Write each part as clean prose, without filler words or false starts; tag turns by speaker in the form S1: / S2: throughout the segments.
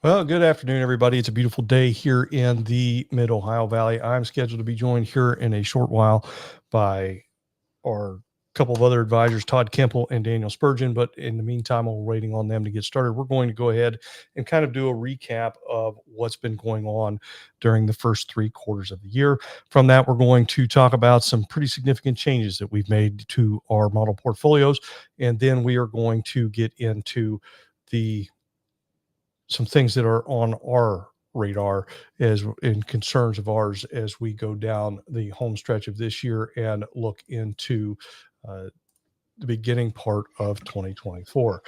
S1: Well, good afternoon, everybody. It's a beautiful day here in the Mid-Ohio Valley. I'm scheduled to be joined here in a short while by our couple of other advisors, Todd Kemple and Daniel Spurgeon. But in the meantime, while we're waiting on them to get started, we're going to go ahead and kind of do a recap of what's been going on during the first 3 quarters of the year. From that, we're going to talk about some pretty significant changes that we've made to our model portfolios. And then we are going to get into the some things that are on our radar as in concerns of ours as we go down the home stretch of this year and look into uh, the beginning part of 2024.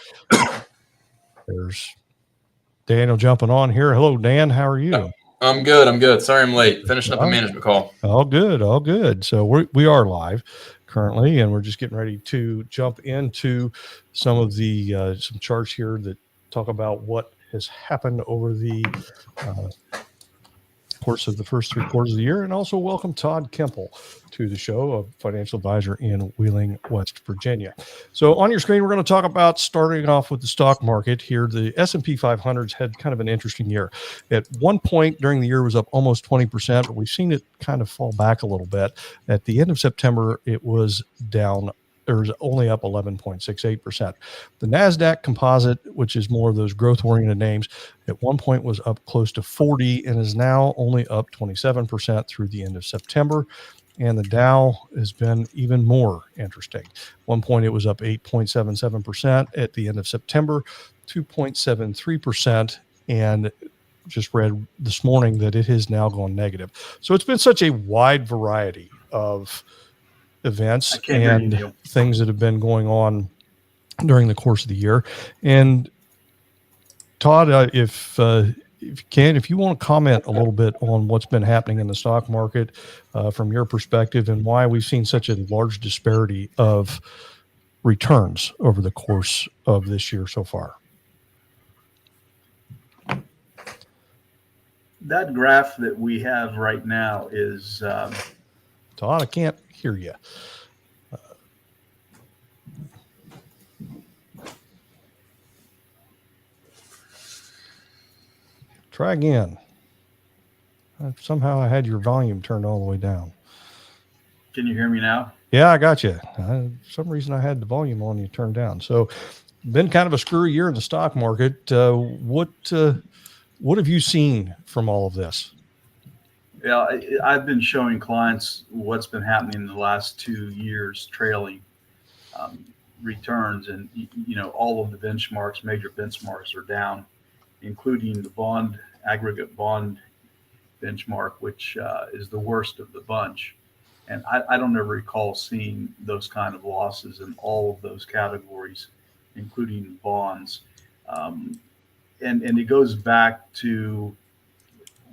S1: There's Daniel jumping on here. Hello, Dan. How are you?
S2: I'm good. I'm good. Sorry I'm late. Finishing up a
S1: Well,
S2: management call.
S1: all good, all good. So we are live currently, and we're just getting ready to jump into some of the some charts here that talk about what has happened over the uh, course of the first 3 quarters of the year, and also welcome Todd Kemple to the show, a financial advisor in Wheeling, West Virginia. So on your screen, we're going to talk about starting off with the stock market here. The S&P 500's had kind of an interesting year. At one point during the year, it was up almost 20%, but we've seen it kind of fall back a little bit. At the end of September, it was down. It was only up 11.68%. The NASDAQ composite, which is more of those growth-oriented names, at one point was up close to 40 and is now only up 27% through the end of September. And the Dow has been even more interesting. At one point, it was up 8.77% at the end of September, 2.73%, and just read this morning that it has now gone negative. So it's been such a wide variety of events and things that have been going on during the course of the year. And Todd, if you want to comment a little bit on what's been happening in the stock market from your perspective and why we've seen such a large disparity of returns over the course of this year so far.
S3: That graph that we have right now is
S1: Todd, I can't hear you. Try again. Somehow I had your volume turned all the way down.
S3: Can you hear me now?
S1: Yeah, I got you. For some reason I had the volume on you turned down. So been kind of a screwy year in the stock market. What have you seen from all of this?
S3: Yeah, I've been showing clients what's been happening in the last 2 years trailing returns, and all of the benchmarks, major benchmarks, are down, including the aggregate bond benchmark, which is the worst of the bunch. And I don't ever recall seeing those kind of losses in all of those categories, including bonds. And it goes back to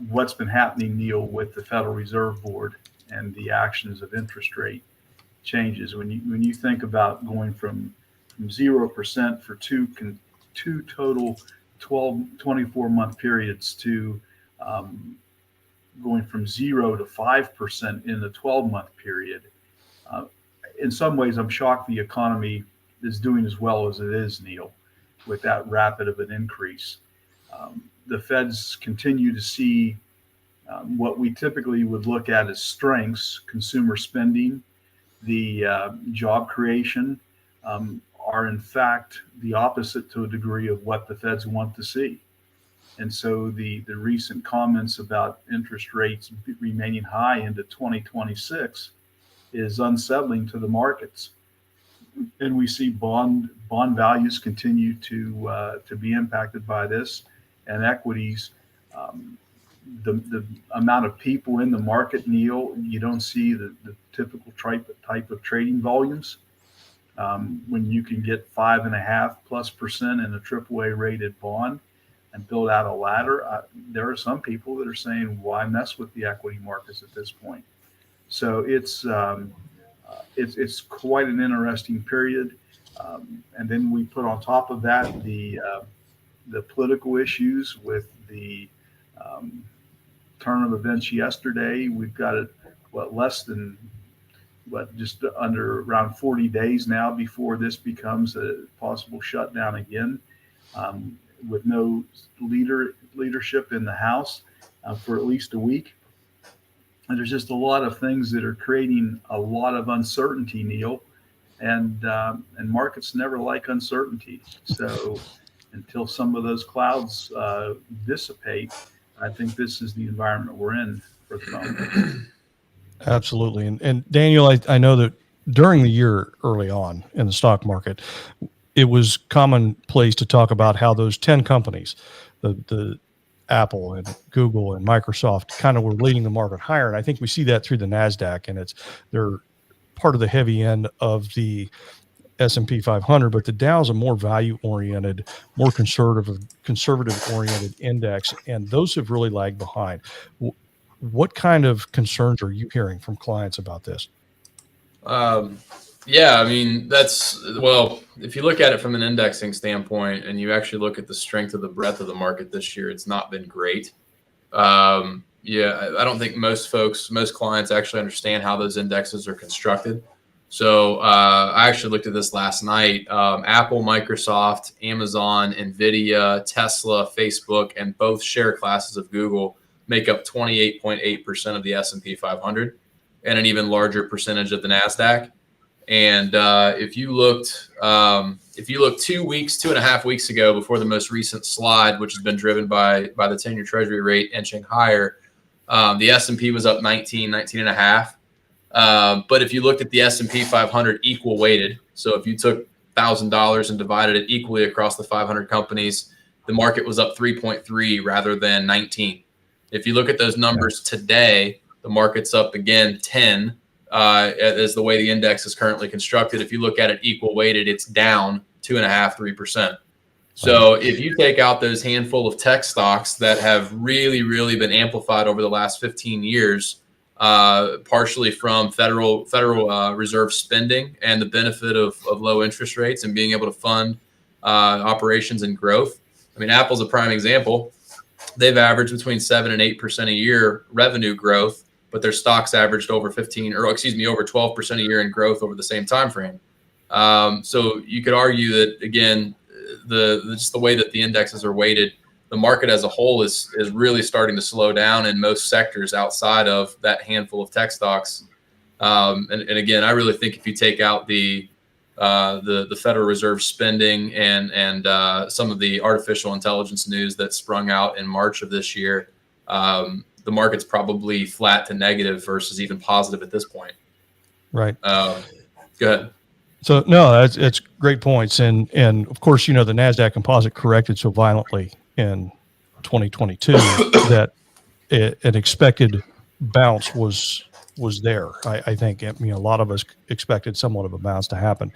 S3: what's been happening, Neil, with the Federal Reserve Board and the actions of interest rate changes. When you think about going from 0% for two total 24-month periods to going from 0 to 5% in the 12-month period, in some ways, I'm shocked the economy is doing as well as it is, Neil, with that rapid of an increase. The Feds continue to see what we typically would look at as strengths: consumer spending, the job creation, are in fact the opposite to a degree of what the Feds want to see. And so the recent comments about interest rates remaining high into 2026 is unsettling to the markets. And we see bond values continue to be impacted by this, and equities. The amount of people in the market, Neil, you don't see the typical type of trading volumes. When you can get 5.5+% in a AAA rated bond and build out a ladder, there are some people that are saying, why mess with the equity markets at this point? So it's quite an interesting period. And then we put on top of that the political issues with the turn of events yesterday. We've got it, just under around 40 days now before this becomes a possible shutdown again. with no leadership in the House for at least a week. And there's just a lot of things that are creating a lot of uncertainty, Neil, and markets never like uncertainty. So until some of those clouds dissipate, I think this is the environment we're in for the moment.
S1: Absolutely. And Daniel, I know that during the year early on in the stock market, it was commonplace to talk about how those 10 companies, the Apple and Google and Microsoft, kind of were leading the market higher. And I think we see that through the NASDAQ, and they're part of the heavy end of the S&P 500, but the Dow is a more value-oriented, more conservative-oriented index, and those have really lagged behind. What kind of concerns are you hearing from clients about this?
S2: Yeah, I mean, well, if you look at it from an indexing standpoint and you actually look at the strength of the breadth of the market this year, it's not been great. Yeah, I don't think most clients actually understand how those indexes are constructed. So I actually looked at this last night. Apple, Microsoft, Amazon, Nvidia, Tesla, Facebook, and both share classes of Google make up 28.8% of the S&P 500 and an even larger percentage of the NASDAQ. And if you looked 2.5 weeks ago, before the most recent slide, which has been driven by the 10-year Treasury rate inching higher, the S&P was up 19 and a half. But if you looked at the S&P 500 equal weighted, so if you took $1,000 and divided it equally across the 500 companies, the market was up 3.3 rather than 19. If you look at those numbers today, the market's up again 10. As the way the index is currently constructed. If you look at it equal weighted, it's down 2.5%, 3%. So if you take out those handful of tech stocks that have really, really been amplified over the last 15 years, partially from Federal Reserve spending and the benefit of low interest rates and being able to fund operations and growth. I mean, Apple's a prime example. They've averaged between 7 and 8% a year revenue growth, but their stocks averaged over 12% a year in growth over the same time frame. So you could argue that, again, just the way that the indexes are weighted, the market as a whole is really starting to slow down in most sectors outside of that handful of tech stocks. And again, I really think if you take out the Federal Reserve spending and some of the artificial intelligence news that sprung out in March of this year, the market's probably flat to negative versus even positive at this point.
S1: Right.
S2: Go ahead.
S1: So no, it's great points. And of course, the NASDAQ composite corrected so violently in 2022 that an expected bounce was there. I think, a lot of us expected somewhat of a bounce to happen.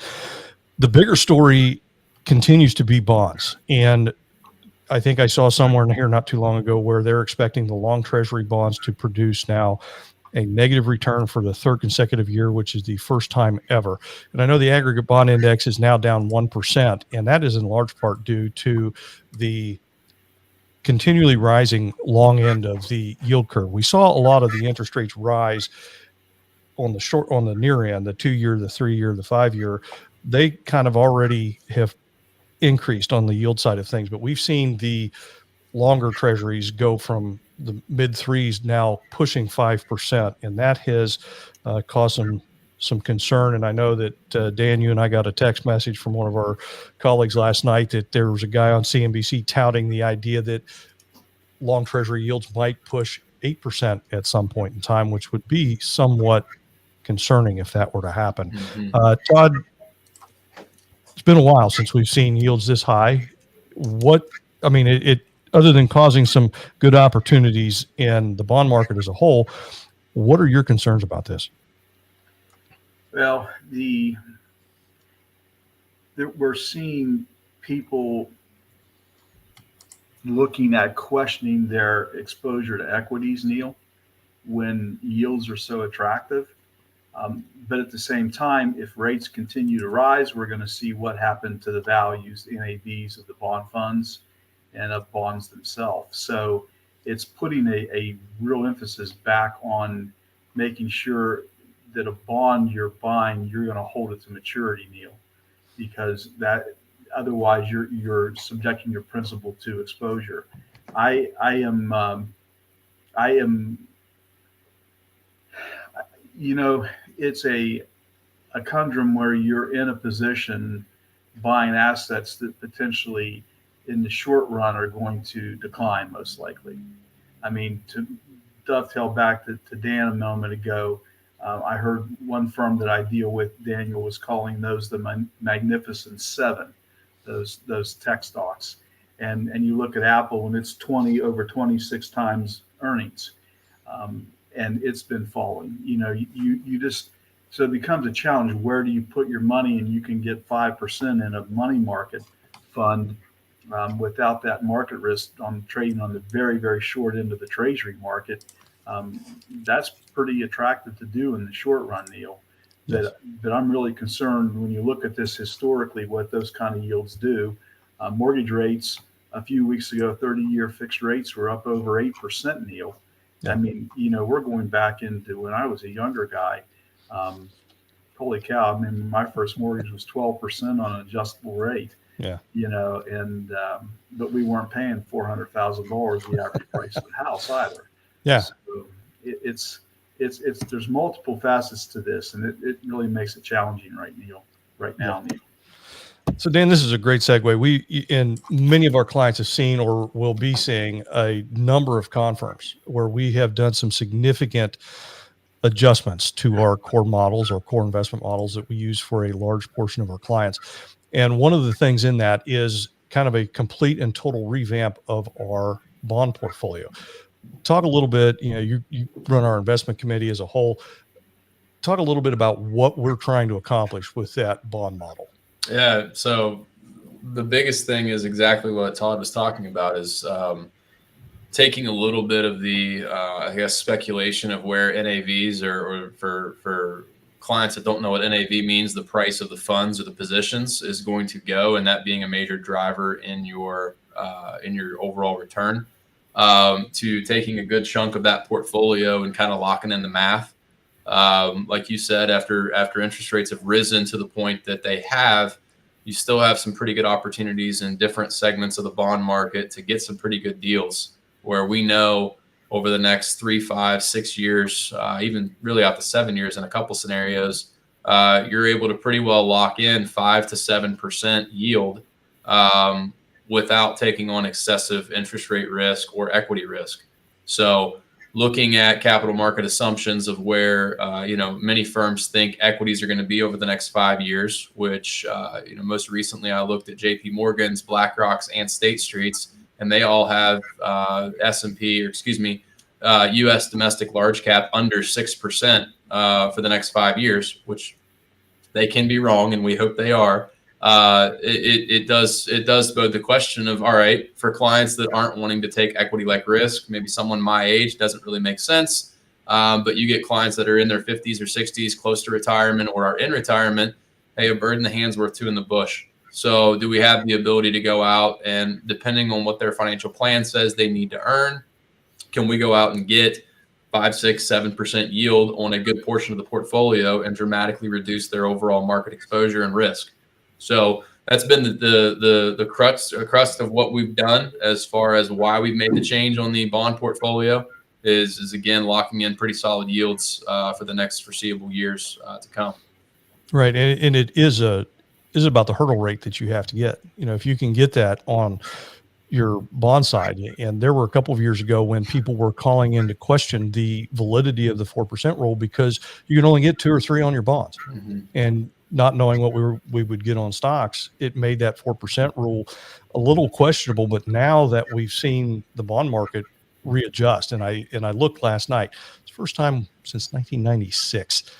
S1: The bigger story continues to be bonds. And I think I saw somewhere in here not too long ago where they're expecting the long Treasury bonds to produce now a negative return for the third consecutive year, which is the first time ever. And I know the aggregate bond index is now down 1%, and that is in large part due to the continually rising long end of the yield curve. We saw a lot of the interest rates rise on the near end, the 2-year, the 3-year, the 5-year. They kind of already have increased on the yield side of things, but we've seen the longer treasuries go from the mid threes now pushing 5%, and that has caused some concern. And I know that Dan, you and I got a text message from one of our colleagues last night that there was a guy on CNBC touting the idea that long treasury yields might push 8% at some point in time, which would be somewhat concerning if that were to happen. Mm-hmm. Todd, it's been a while since we've seen yields this high. It other than causing some good opportunities in the bond market as a whole, what are your concerns about this?
S3: Well, we're seeing people looking at questioning their exposure to equities, Neil, when yields are so attractive. But at the same time, if rates continue to rise, we're going to see what happened to the values, NAVs of the bond funds and of bonds themselves. So it's putting a real emphasis back on making sure that a bond you're buying, you're going to hold it to maturity, Neil, because that otherwise you're subjecting your principal to exposure. I am, it's a conundrum where you're in a position buying assets that potentially in the short run are going to decline most likely. I mean, to dovetail back to Dan a moment ago, I heard one firm that I deal with, Daniel, was calling those the Magnificent Seven, those tech stocks. And you look at Apple and it's over 26 times earnings. And it's been falling. You just, so it becomes a challenge. Where do you put your money? And you can get 5% in a money market fund without that market risk on trading on the very, very short end of the treasury market. That's pretty attractive to do in the short run, Neil.
S1: Yes.
S3: But I'm really concerned when you look at this historically, what those kind of yields do. Mortgage rates a few weeks ago, 30-year fixed rates were up over 8%, Neil.
S1: Yeah.
S3: I mean, we're going back into when I was a younger guy. Holy cow. I mean, my first mortgage was 12% on an adjustable rate.
S1: Yeah.
S3: But we weren't paying $400,000 the average price of the house either.
S1: Yeah.
S3: So it's there's multiple facets to this, and it really makes it challenging right now, Neil.
S1: So Dan, this is a great segue. And many of our clients have seen or will be seeing a number of confirms where we have done some significant adjustments to our core models, our core investment models that we use for a large portion of our clients. And one of the things in that is kind of a complete and total revamp of our bond portfolio. Talk a little bit, you run our investment committee as a whole. Talk a little bit about what we're trying to accomplish with that bond model.
S2: Yeah. So the biggest thing is exactly what Todd was talking about is taking a little bit of the, speculation of where NAVs or for clients that don't know what NAV means, the price of the funds or the positions is going to go, and that being a major driver in your overall return, to taking a good chunk of that portfolio and kind of locking in the math. Like you said, after interest rates have risen to the point that they have, you still have some pretty good opportunities in different segments of the bond market to get some pretty good deals where we know over the next 3, 5, 6 years, even really out to 7 years in a couple scenarios, you're able to pretty well lock in 5 to 7% yield without taking on excessive interest rate risk or equity risk. So looking at capital market assumptions of where, many firms think equities are going to be over the next 5 years, which, most recently I looked at JP Morgan's, BlackRock's, and State Street's, and they all have U.S. domestic large cap under 6% for the next 5 years, which they can be wrong, and we hope they are. It does bode the question of, all right, for clients that aren't wanting to take equity like risk, maybe someone my age doesn't really make sense. But you get clients that are in their 50s or 60s, close to retirement or are in retirement. Hey, a bird in the hand's worth two in the bush. So do we have the ability to go out and, depending on what their financial plan says they need to earn, can we go out and get 5, 6, 7% yield on a good portion of the portfolio and dramatically reduce their overall market exposure and risk? So that's been the crux of what we've done as far as why we've made the change on the bond portfolio is again, locking in pretty solid yields for the next foreseeable years to come.
S1: Right. And it is about the hurdle rate that you have to get. If you can get that on your bond side, and there were a couple of years ago when people were calling into question the validity of the 4% rule because you can only get 2 or 3 on your bonds. Mm-hmm. And not knowing what we would get on stocks, it made that 4% rule a little questionable. But now that we've seen the bond market readjust, and I looked last night, it's the first time since 1996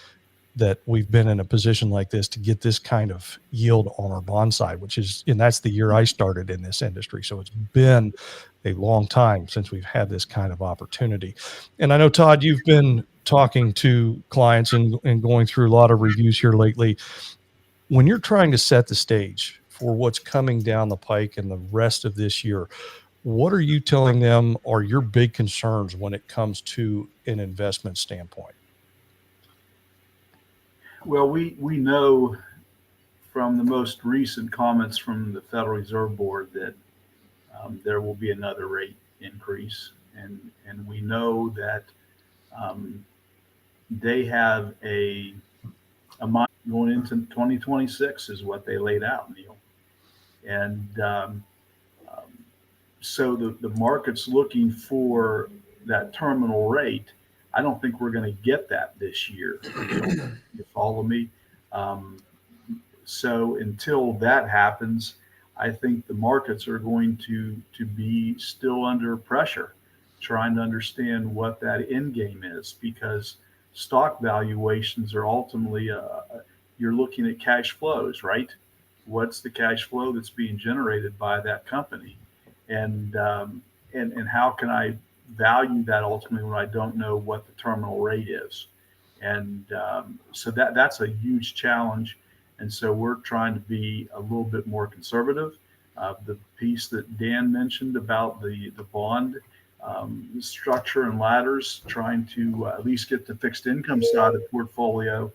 S1: that we've been in a position like this to get this kind of yield on our bond side, and that's the year I started in this industry. So it's been a long time since we've had this kind of opportunity. And I know, Todd, you've been talking to clients and going through a lot of reviews here lately. When you're trying to set the stage for what's coming down the pike and the rest of this year, what are you telling them are your big concerns when it comes to an investment standpoint?
S3: Well, we know from the most recent comments from the Federal Reserve Board that there will be another rate increase, and we know that they have a mind going into 2026 is what they laid out, Neil. And so the market's looking for that terminal rate. I don't think we're going to get that this year. You follow me? So until that happens, I think the markets are going to be still under pressure, trying to understand what that end game is, because stock valuations are ultimately you're looking at cash flows, right? What's the cash flow that's being generated by that company, and how can I value that ultimately when I don't know what the terminal rate is? And so that's a huge challenge. And so we're trying to be a little bit more conservative. The piece that Dan mentioned about the bond structure and ladders, trying to at least get the fixed income side of the portfolio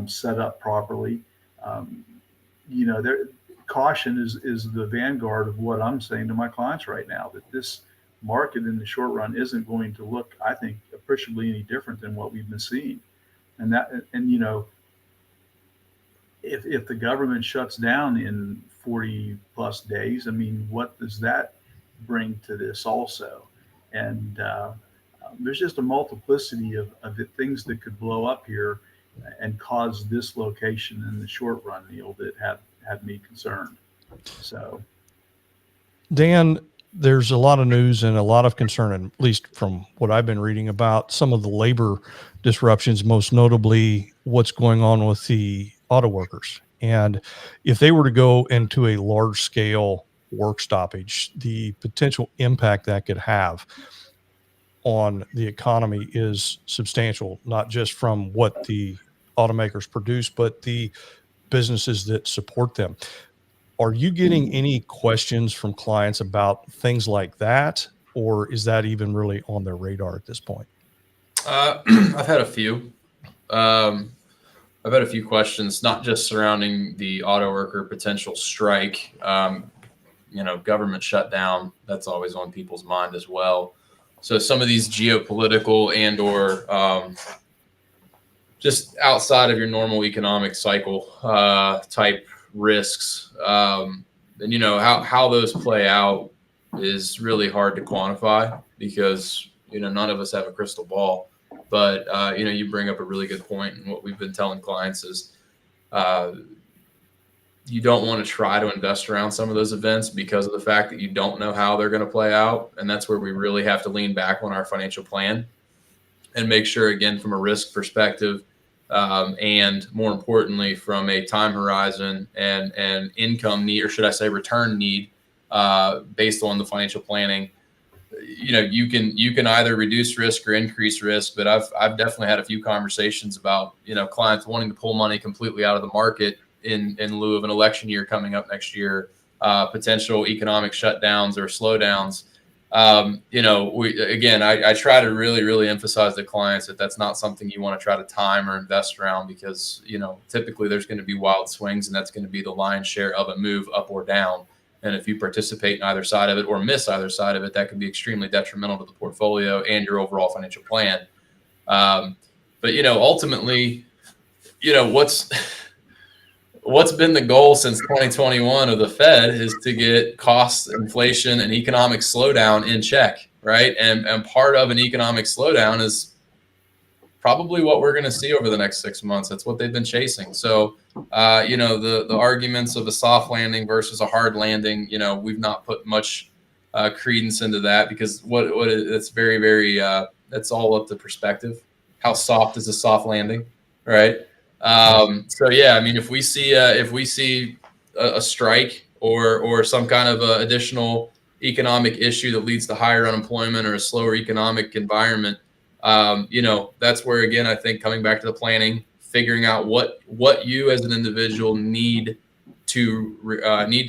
S3: set up properly. Caution is the vanguard of what I'm saying to my clients right now, that this market in the short run isn't going to look, I think, appreciably any different than what we've been seeing. If the government shuts down in 40 plus days, I mean, what does that bring to this also? And there's just a multiplicity of things that could blow up here and cause dislocation in the short run, Neil, that had me concerned. So,
S1: Dan, there's a lot of news and a lot of concern, at least from what I've been reading, about some of the labor disruptions, most notably what's going on with the auto workers. And if they were to go into a large scale work stoppage, the potential impact that could have on the economy is substantial, not just from what the automakers produce, but the businesses that support them. Are you getting any questions from clients about things like that, or is that even really on their radar at this point?
S2: I've had a few. I've had a few questions, not just surrounding the auto worker potential strike, government shutdown. That's always on people's mind as well. So some of these geopolitical and or just outside of your normal economic cycle type risks, and how those play out is really hard to quantify because none of us have a crystal ball. But you bring up a really good point, and what we've been telling clients is you don't want to try to invest around some of those events because of the fact that you don't know how they're going to play out, and that's where we really have to lean back on our financial plan and make sure, again, from a risk perspective, and more importantly, from a time horizon and income need, or should I say return need, based on the financial planning, you can either reduce risk or increase risk. But I've definitely had a few conversations about, clients wanting to pull money completely out of the market in lieu of an election year coming up next year, potential economic shutdowns or slowdowns. I try to really, really emphasize to clients that that's not something you want to try to time or invest around because, typically there's going to be wild swings, and that's going to be the lion's share of a move up or down. And if you participate in either side of it or miss either side of it, that can be extremely detrimental to the portfolio and your overall financial plan. But ultimately, what's been the goal since 2021 of the Fed is to get cost inflation and economic slowdown in check, right? And part of an economic slowdown is probably what we're going to see over the next 6 months. That's what they've been chasing. So, the arguments of a soft landing versus a hard landing, we've not put much credence into that because it's very, very, that's all up to perspective. How soft is a soft landing, right? If we see a strike or some kind of additional economic issue that leads to higher unemployment or a slower economic environment, that's where, again, I think coming back to the planning, figuring out what you as an individual need to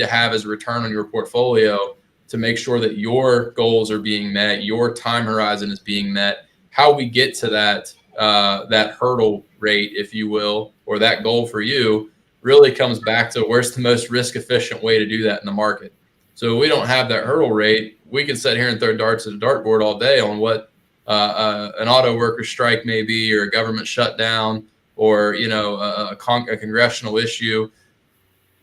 S2: have as a return on your portfolio to make sure that your goals are being met, your time horizon is being met. How we get to that hurdle rate, if you will, or that goal for you really comes back to where's the most risk efficient way to do that in the market. So we don't have that hurdle rate. We can sit here and throw darts at a dartboard all day on what an auto worker strike may be, or a government shutdown, or a congressional issue.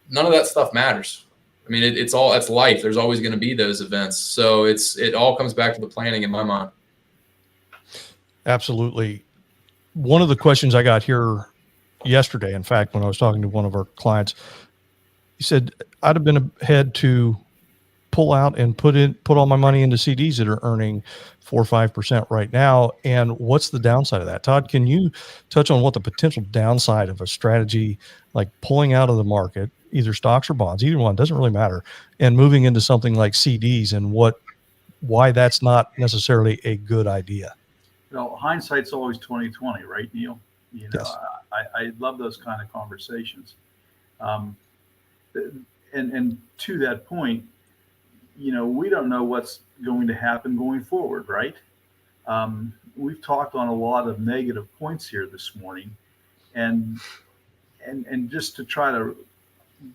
S2: None of that stuff matters. I mean, it's life. There's always going to be those events. So it all comes back to the planning in my mind.
S1: Absolutely. One of the questions I got here yesterday, in fact, when I was talking to one of our clients, he said, I'd have been ahead to pull out and put all my money into CDs that are earning 4 or 5% right now. And what's the downside of that? Todd, can you touch on what the potential downside of a strategy like pulling out of the market, either stocks or bonds, either one, doesn't really matter, and moving into something like CDs, and why that's not necessarily a good idea?
S3: Hindsight's always 20/20, right, Neil?
S1: Yes.
S3: I love those kind of conversations. And to that point, we don't know what's going to happen going forward, right? We've talked on a lot of negative points here this morning, and just to try to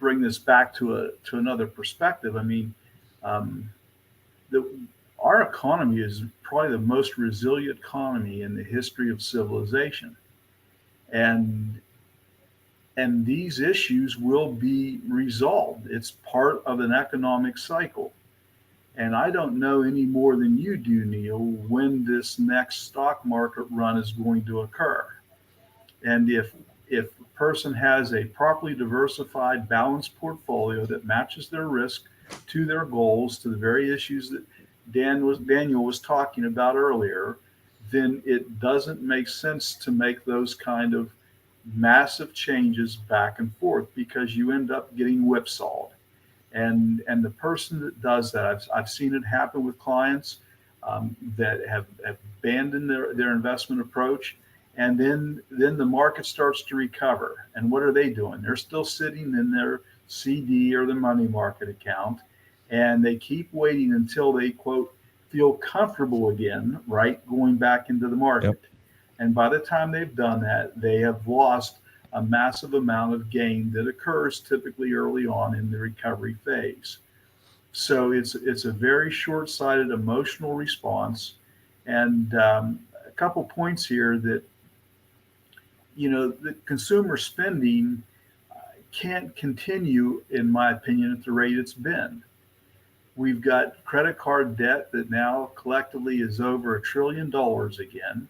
S3: bring this back to another perspective. I mean, our economy is probably the most resilient economy in the history of civilization, and these issues will be resolved. It's part of an economic cycle. And I don't know any more than you do, Neil, when this next stock market run is going to occur. And if a person has a properly diversified, balanced portfolio that matches their risk to their goals, to the very issues that Daniel was talking about earlier, then it doesn't make sense to make those kind of massive changes back and forth, because you end up getting whipsawed. And the person that does that, I've seen it happen with clients that have abandoned their investment approach, and then the market starts to recover. And what are they doing? They're still sitting in their CD or the money market account, and they keep waiting until they, quote, feel comfortable again, right, going back into the market. Yep. And by the time they've done that, they have lost a massive amount of gain that occurs typically early on in the recovery phase. So it's a very short-sighted emotional response. And a couple points here that, the consumer spending can't continue, in my opinion, at the rate it's been. We've got credit card debt that now collectively is over $1 trillion again.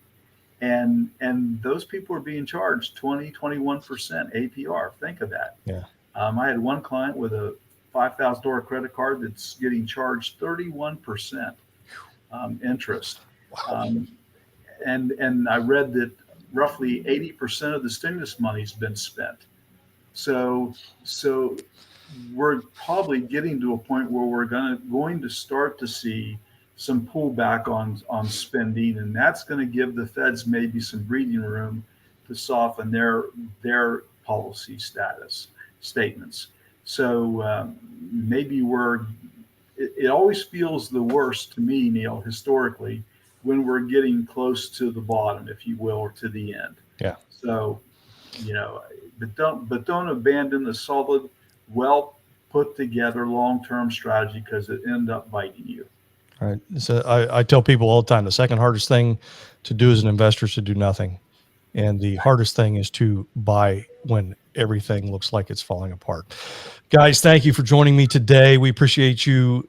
S3: And those people are being charged 20, 21% APR. Think of that.
S1: Yeah.
S3: I had one client with a $5,000 credit card that's getting charged 31% interest.
S1: Wow.
S3: And I read that roughly 80% of the stimulus money has been spent. So we're probably getting to a point where we're going to start to see some pullback on spending, and that's going to give the feds maybe some breathing room to soften their policy statements. So maybe it always feels the worst to me, Neil, historically, when we're getting close to the bottom, if you will, or to the end.
S1: Yeah.
S3: So, but don't abandon the solid, well put together long-term strategy, because it end up biting you.
S1: All right. So I tell people all the time, the second hardest thing to do as an investor is to do nothing. And the hardest thing is to buy when everything looks like it's falling apart. Guys, thank you for joining me today. We appreciate you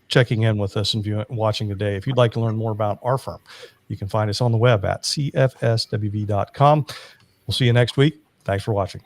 S1: checking in with us and watching today. If you'd like to learn more about our firm, you can find us on the web at cfswv.com. We'll see you next week. Thanks for watching.